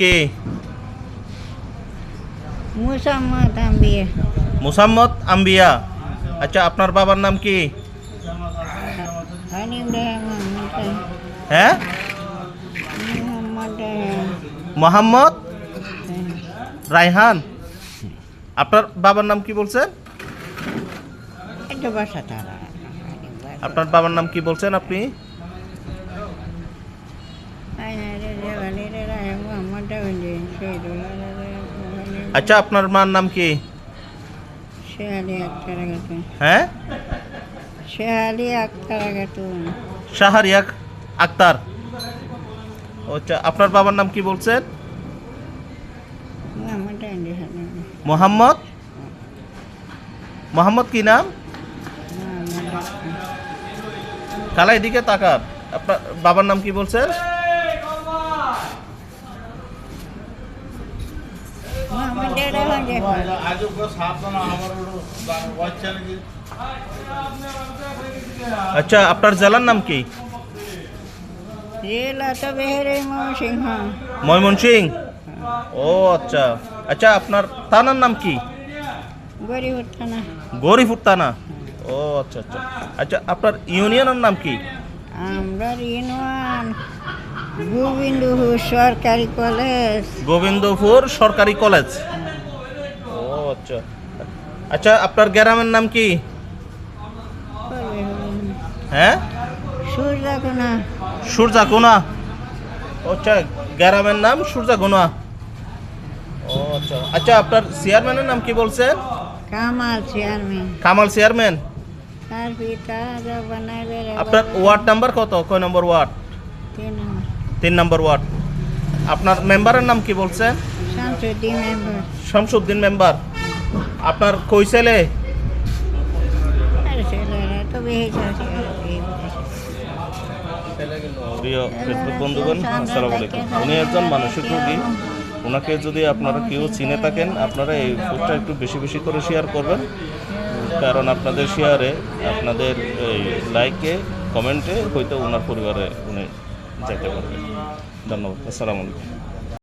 কি? মুসাম্মদ আম্বিয়া। মুসাম্মদ আম্বিয়া। আচ্ছা, আপনার বাবার নাম কি? হানিম রহমান। হ্যাঁ, মোহাম্মদ মোহাম্মদ রায়হান। আপনার বাবার নাম কি বলছেন? এটা বাসা তারা। আপনার বাবার নাম কি বলছেন আপনি? মোহাম্মদ আচ্ছা, আপনার মার নাম কি? শেহালি আক্তার খাতুন। হ্যাঁ, শেহালি আক্তার খাতুন। শাহরিয়া আক্তার। আচ্ছা, আপনার বাবার নাম কি বলছেন? মোহাম্মদ মোহাম্মদ। মোহাম্মদ কি নাম? খালা এদিকে তাকান। আপনার বাবার নাম কি বলছেন? আচ্ছা, আপনার জেলার নাম কি? ময়মনসিংহ। ও আচ্ছা। আচ্ছা, আপনার থানার নাম কি? গরিপুর থানা। ও আচ্ছা আচ্ছা। আচ্ছা, আপনার ইউনিয়নের নাম কি? আমরা ইউনিয়ন গোবিন্দপুর সরকারি কলেজ। গোবিন্দপুর সরকারি কলেজ। ও আচ্ছা। আচ্ছা, আপনার গ্রামের নাম কি? হ্যাঁ, সূর্যকোনা। সূর্যাকোনা। আচ্ছা, গ্রামের নাম সূর্যাকোনা। ও আচ্ছা। আচ্ছা, আপনার চেয়ারম্যানের নাম কি বলছেন? কামাল চেয়ারম্যান। কামাল চেয়ারম্যান। তার পিতা বানাবে। আপনার ওয়ার্ড নাম্বার কত? কয় নম্বর ওয়ার্ড? 3 নম্বর ওয়ার্ড। আপনার মেম্বারের নাম কি বলছেন? শামসুদ্দিন মেম্বার। শামসুদ্দিন মেম্বার। আপনার কই ছেলে? আরে ছেলেরা তো বেশি আছে। প্রিয় ফেসবুক বন্ধুগণ, আসসালামু আলাইকুম। উনি একজন মানসিক রোগী। ওনাকে যদি আপনারা কেউ চিনে থাকেন, আপনারা এই পোস্টটা একটু বেশি বেশি করে শেয়ার করবেন, কারণ আপনাদের শেয়ারে, আপনাদের এই লাইকে, কমেন্টে হয়তো ওনার পরিবারে উনি যেতে পারবেন। ধন্যবাদ। আসসালামু আলাইকুম।